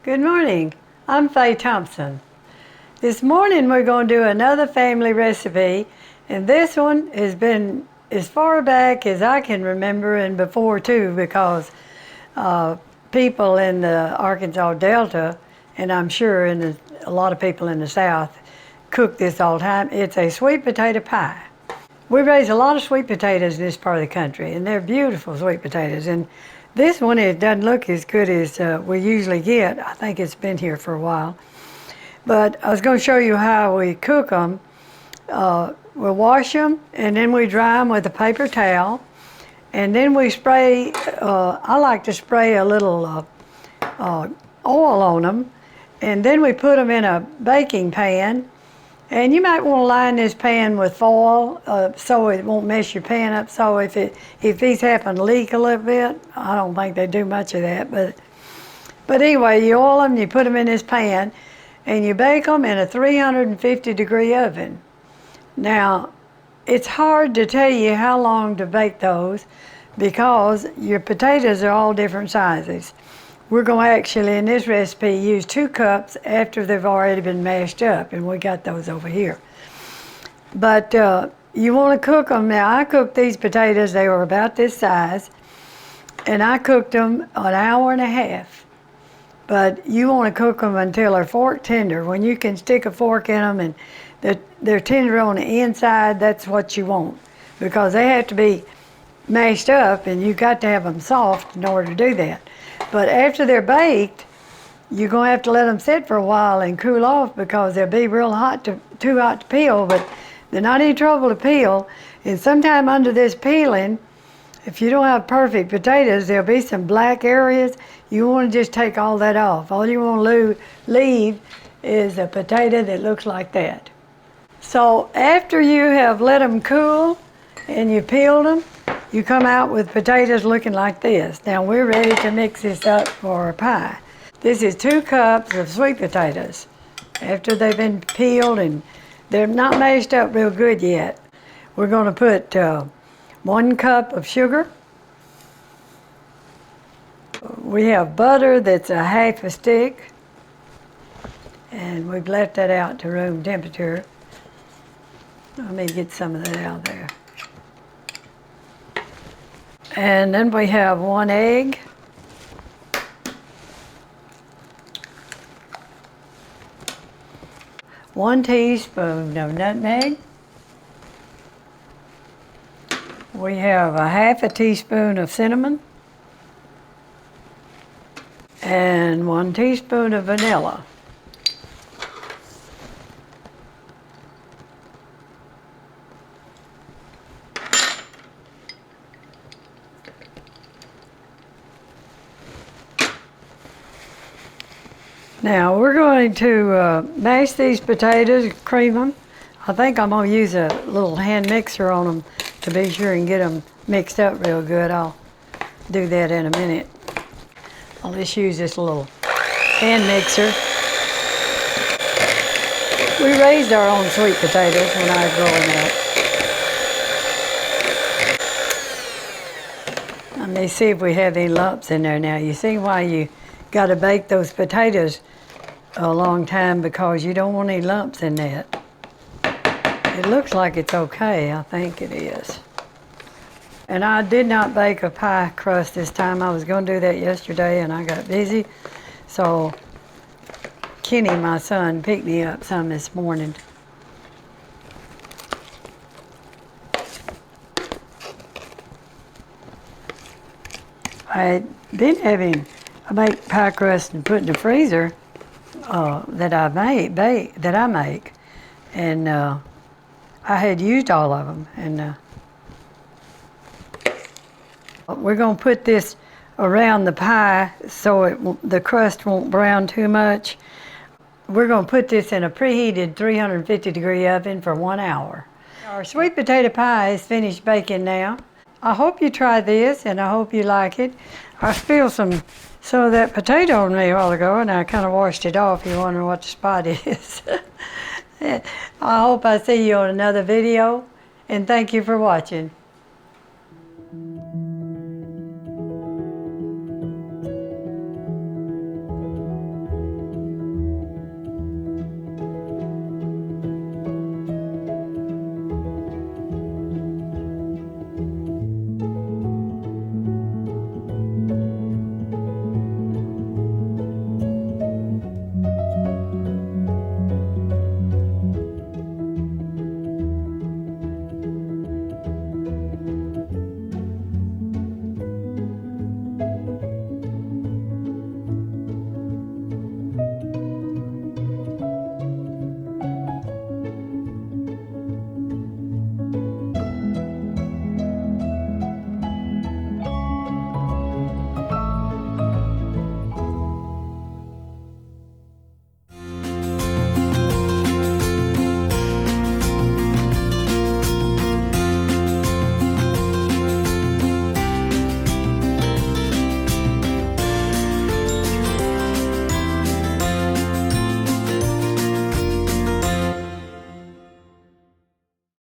Good morning. I'm Faye Thompson. This morning we're going to do another family recipe, and this one has been as far back as I can remember and before too, because people in the Arkansas Delta, and I'm sure a lot of people in the South, cook this all the time. It's a sweet potato pie. We raise a lot of sweet potatoes in this part of the country, and they're beautiful sweet potatoes. And this one, it doesn't look as good as we usually get. I think it's been here for a while. But I was going to show you how we cook them. We'll wash them, and then we dry them with a paper towel. And then we spray, I like to spray a little oil on them. And then we put them in a baking pan. And you might want to line this pan with foil so it won't mess your pan up. So if these happen to leak a little bit, I don't think they do much of that. But anyway, you oil them, you put them in this pan, and you bake them in a 350-degree oven. Now, it's hard to tell you how long to bake those because your potatoes are all different sizes. We're going to actually, in this recipe, use 2 cups after they've already been mashed up, and we got those over here. But you want to cook them. Now, I cooked these potatoes, they were about this size, and I cooked them an hour and a half. But you want to cook them until they're fork tender. When you can stick a fork in them and they're tender on the inside, that's what you want, because they have to be mashed up, and you've got to have them soft in order to do that. But after they're baked, you're going to have to let them sit for a while and cool off, because they'll be real hot, too hot to peel, but they're not any trouble to peel. And sometime under this peeling, if you don't have perfect potatoes, there'll be some black areas. You want to just take all that off. All you want to leave is a potato that looks like that. So after you have let them cool and you peeled them, you come out with potatoes looking like this. Now we're ready to mix this up for a pie. This is 2 cups of sweet potatoes. After they've been peeled and they're not mashed up real good yet, we're going to put 1 cup of sugar. We have butter that's a 1/2 stick, and we've left that out to room temperature. Let me get some of that out there. And then we have 1 egg. One teaspoon of nutmeg. We have a 1/2 teaspoon of cinnamon. And 1 teaspoon of vanilla. Now we're going to mash these potatoes, cream them. I think I'm going to use a little hand mixer on them to be sure and get them mixed up real good. I'll do that in a minute. I'll just use this little hand mixer. We raised our own sweet potatoes when I was growing up. Let me see if we have any lumps in there now. You see why you got to bake those potatoes a long time, because you don't want any lumps in that. It looks like it's okay. I think it is. And I did not bake a pie crust this time. I was going to do that yesterday, and I got busy. So Kenny, my son, picked me up some this morning. I been having a baked pie crust and put in the freezer that I make, and I had used all of them. And we're going to put this around the pie so the crust won't brown too much. We're going to put this in a preheated 350-degree oven for 1 hour. Our sweet potato pie is finished baking now. I hope you try this, and I hope you like it. I spilled some of that potato on me a while ago, and I kind of washed it off. You wonder what the spot is. I hope I see you on another video, and thank you for watching.